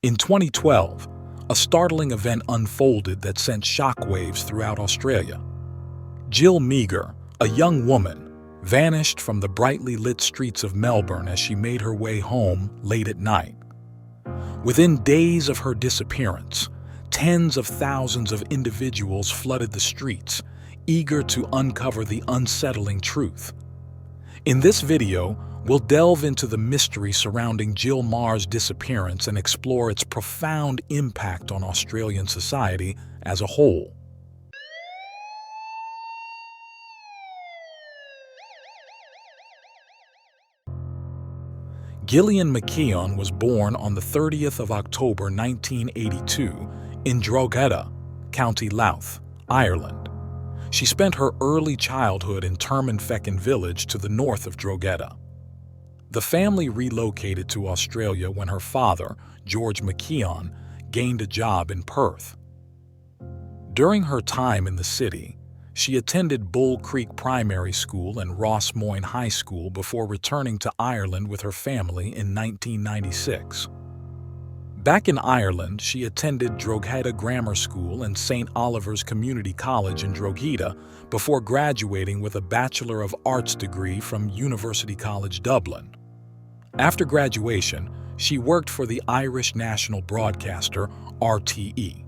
In 2012, a startling event unfolded that sent shockwaves throughout Australia. Jill Meagher, a young woman, vanished from the brightly lit streets of Melbourne as she made her way home late at night. Within days of her disappearance, tens of thousands of individuals flooded the streets, eager to uncover the unsettling truth. In this video, we'll delve into the mystery surrounding Jill Meagher's disappearance and explore its profound impact on Australian society as a whole. Gillian McKeon was born on the 30th of October 1982 in Drogheda, County Louth, Ireland. She spent her early childhood in Termonfeckin village to the north of Drogheda. The family relocated to Australia when her father, George McKeon, gained a job in Perth. During her time in the city, she attended Bull Creek Primary School and Rossmoyne High School before returning to Ireland with her family in 1996. Back in Ireland, she attended Drogheda Grammar School and St. Oliver's Community College in Drogheda before graduating with a Bachelor of Arts degree from University College Dublin. After graduation, she worked for the Irish national broadcaster RTE.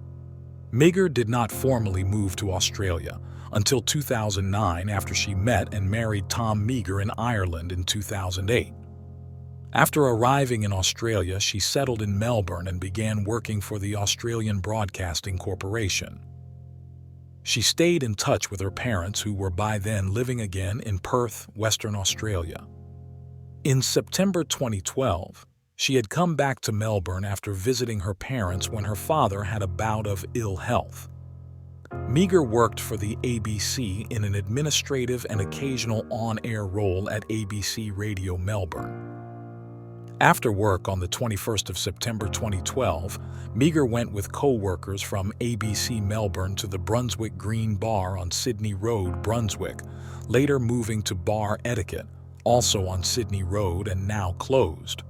Meagher did not formally move to Australia until 2009 after she met and married Tom Meagher in Ireland in 2008. After arriving in Australia, she settled in Melbourne and began working for the Australian Broadcasting Corporation. She stayed in touch with her parents, who were by then living again in Perth, Western Australia. In September 2012, she had come back to Melbourne after visiting her parents when her father had a bout of ill health. Meagher worked for the ABC in an administrative and occasional on-air role at ABC Radio Melbourne. After work on the 21st of September 2012, Meagher went with co-workers from ABC Melbourne to the Brunswick Green Bar on Sydney Road, Brunswick, later moving to Bar Etiquette, also on Sydney Road and now closed.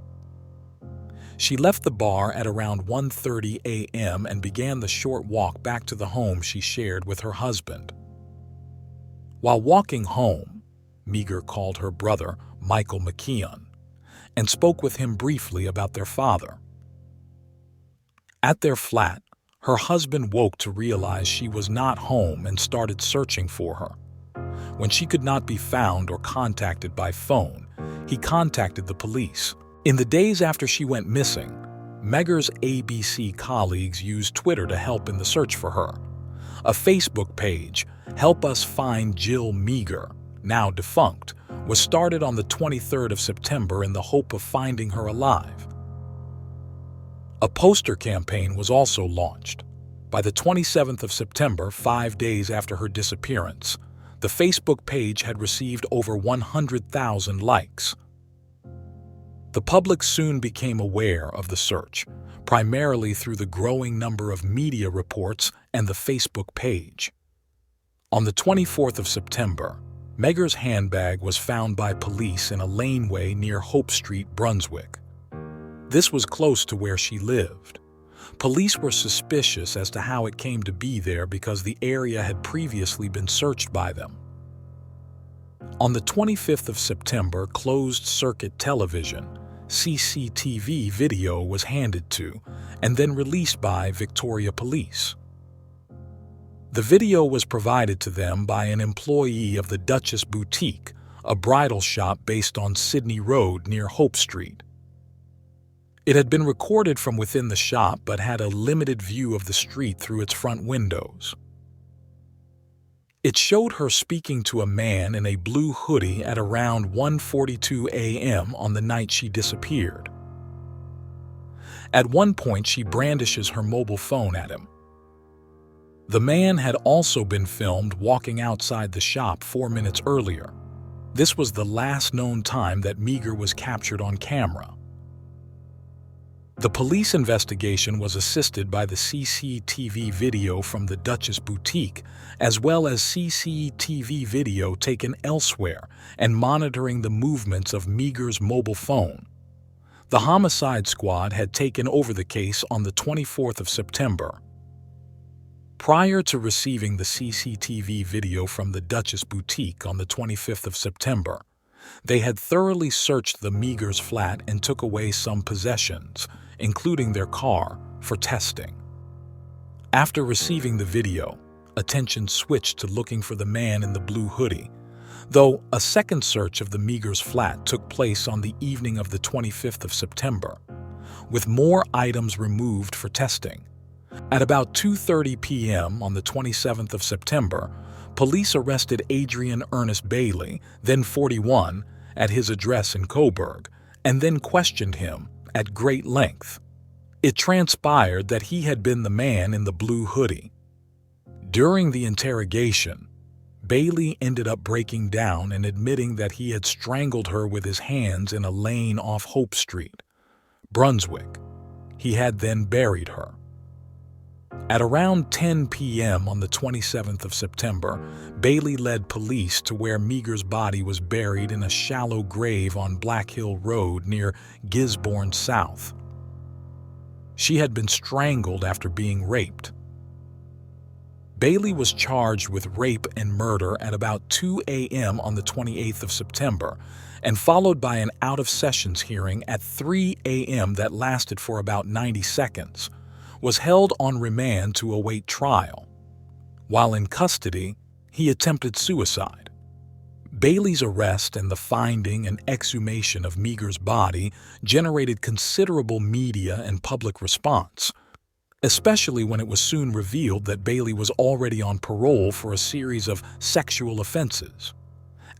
She left the bar at around 1:30 a.m. and began the short walk back to the home she shared with her husband. While walking home, Meagher called her brother, Michael McKeon, and spoke with him briefly about their father. At their flat, her husband woke to realize she was not home and started searching for her. When she could not be found or contacted by phone, he contacted the police. In the days after she went missing, Meagher's ABC colleagues used Twitter to help in the search for her. A Facebook page, Help Us Find Jill Meagher, now defunct, was started on the 23rd of September in the hope of finding her alive. A poster campaign was also launched. By the 27th of September, 5 days after her disappearance, the Facebook page had received over 100,000 likes. The public soon became aware of the search, primarily through the growing number of media reports and the Facebook page. On the 24th of September, Meagher's handbag was found by police in a laneway near Hope Street, Brunswick. This was close to where she lived. Police were suspicious as to how it came to be there because the area had previously been searched by them. On the 25th of September, closed-circuit television, CCTV video was handed to and then released by Victoria Police. The video was provided to them by an employee of the Duchess Boutique, a bridal shop based on Sydney Road near Hope Street. It had been recorded from within the shop but had a limited view of the street through its front windows. It showed her speaking to a man in a blue hoodie at around 1:42 a.m. on the night she disappeared. At one point, she brandishes her mobile phone at him. The man had also been filmed walking outside the shop 4 minutes earlier. This was the last known time that Meagher was captured on camera. The police investigation was assisted by the CCTV video from the Duchess Boutique, as well as CCTV video taken elsewhere and monitoring the movements of Meagher's mobile phone. The homicide squad had taken over the case on the 24th of September. Prior to receiving the CCTV video from the Duchess Boutique on the 25th of September, they had thoroughly searched the Meaghers' flat and took away some possessions, including their car, for testing. After receiving the video, attention switched to looking for the man in the blue hoodie, though a second search of the Meaghers' flat took place on the evening of the 25th of September, with more items removed for testing. At about 2:30 p.m. on the 27th of September, police arrested Adrian Ernest Bayley, then 41, at his address in Coburg, and then questioned him at great length. It transpired that he had been the man in the blue hoodie. During the interrogation, Bayley ended up breaking down and admitting that he had strangled her with his hands in a lane off Hope Street, Brunswick. He had then buried her. At around 10 p.m. on the 27th of September, Bayley led police to where Meagher's body was buried in a shallow grave on Black Hill Road near Gisborne South. She had been strangled after being raped. Bayley was charged with rape and murder at about 2 a.m. on the 28th of September, and followed by an out-of-sessions hearing at 3 a.m. that lasted for about 90 seconds, was held on remand to await trial. While in custody, he attempted suicide. Bayley's arrest and the finding and exhumation of Meagher's body generated considerable media and public response, especially when it was soon revealed that Bayley was already on parole for a series of sexual offenses.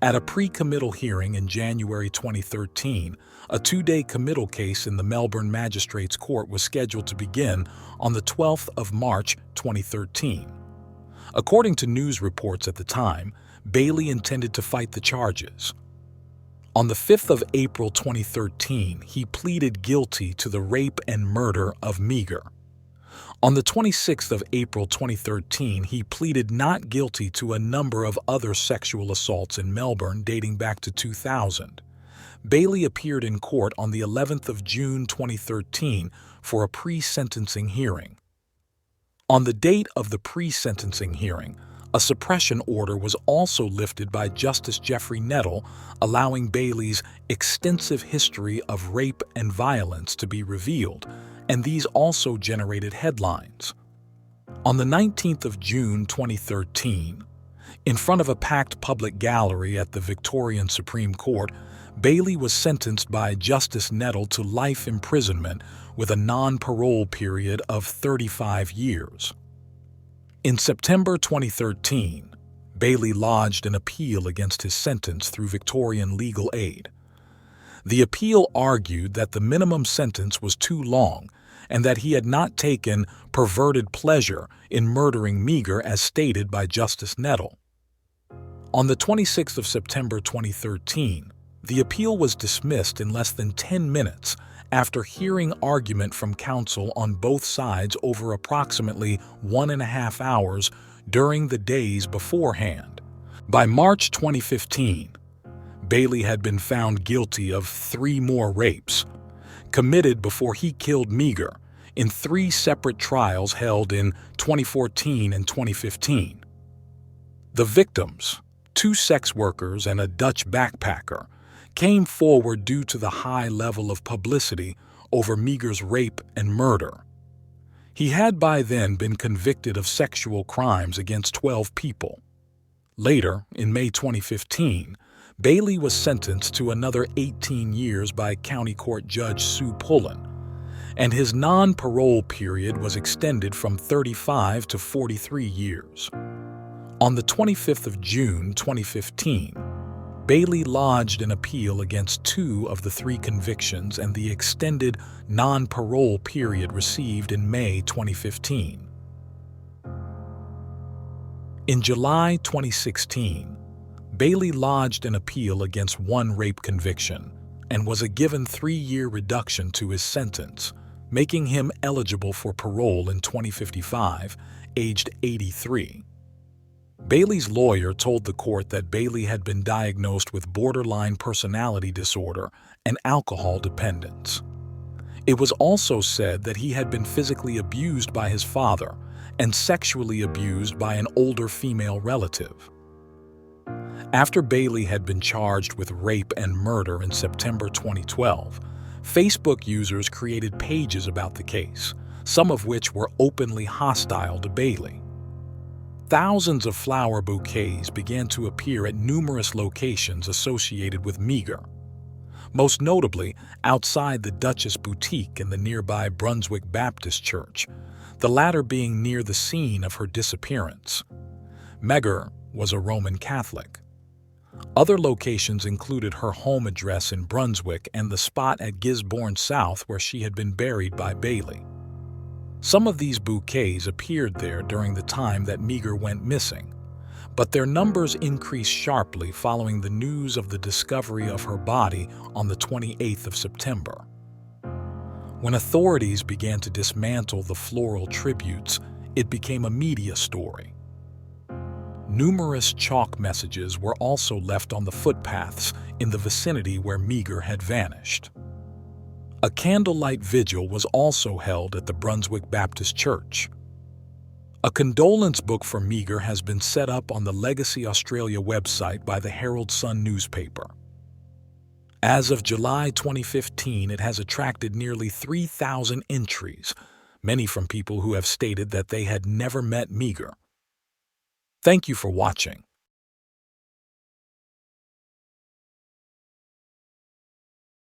At a pre-committal hearing in January 2013, a two-day committal case in the Melbourne Magistrates Court was scheduled to begin on the 12th of March 2013. According to news reports at the time, Bayley intended to fight the charges. On the 5th of April 2013, he pleaded guilty to the rape and murder of Meagher. On the 26th of April 2013, he pleaded not guilty to a number of other sexual assaults in Melbourne dating back to 2000. Bayley appeared in court on the 11th of June 2013 for a pre-sentencing hearing. On the date of the pre-sentencing hearing, a suppression order was also lifted by Justice Jeffrey Nettle, allowing Bayley's extensive history of rape and violence to be revealed, and these also generated headlines. On the 19th of June 2013, in front of a packed public gallery at the Victorian Supreme Court, Bayley was sentenced by Justice Nettle to life imprisonment with a non-parole period of 35 years. In September 2013, Bayley lodged an appeal against his sentence through Victorian Legal Aid. The appeal argued that the minimum sentence was too long and that he had not taken perverted pleasure in murdering Meagher as stated by Justice Nettle. On the 26th of September 2013, the appeal was dismissed in less than 10 minutes after hearing argument from counsel on both sides over approximately 1.5 hours during the days beforehand. By March 2015, Bayley had been found guilty of 3 more rapes, committed before he killed Meagher, in 3 separate trials held in 2014 and 2015. The victims, 2 sex workers and a Dutch backpacker, came forward due to the high level of publicity over Meagher's rape and murder. He had by then been convicted of sexual crimes against 12 people. Later, in May 2015, Bayley was sentenced to another 18 years by County Court Judge Sue Pullen, and his non-parole period was extended from 35 to 43 years. On the 25th of June 2015, Bayley lodged an appeal against 2 of the 3 convictions and the extended non-parole period received in May 2015. In July 2016, Bayley lodged an appeal against 1 rape conviction and was given 3-year reduction to his sentence, making him eligible for parole in 2055, aged 83. Bayley's lawyer told the court that Bayley had been diagnosed with borderline personality disorder and alcohol dependence. It was also said that he had been physically abused by his father and sexually abused by an older female relative. After Bayley had been charged with rape and murder in September 2012, Facebook users created pages about the case, some of which were openly hostile to Bayley. Thousands of flower bouquets began to appear at numerous locations associated with Meagher, most notably outside the Duchess Boutique in the nearby Brunswick Baptist Church, the latter being near the scene of her disappearance. Meagher was a Roman Catholic. Other locations included her home address in Brunswick and the spot at Gisborne South where she had been buried by Bayley. Some of these bouquets appeared there during the time that Meagher went missing, but their numbers increased sharply following the news of the discovery of her body on the 28th of September. When authorities began to dismantle the floral tributes, it became a media story. Numerous chalk messages were also left on the footpaths in the vicinity where Meagher had vanished. A candlelight vigil was also held at the Brunswick Baptist Church. A condolence book for Meagher has been set up on the Legacy Australia website by the Herald Sun newspaper. As of July 2015, it has attracted nearly 3,000 entries, many from people who have stated that they had never met Meagher. Thank you for watching.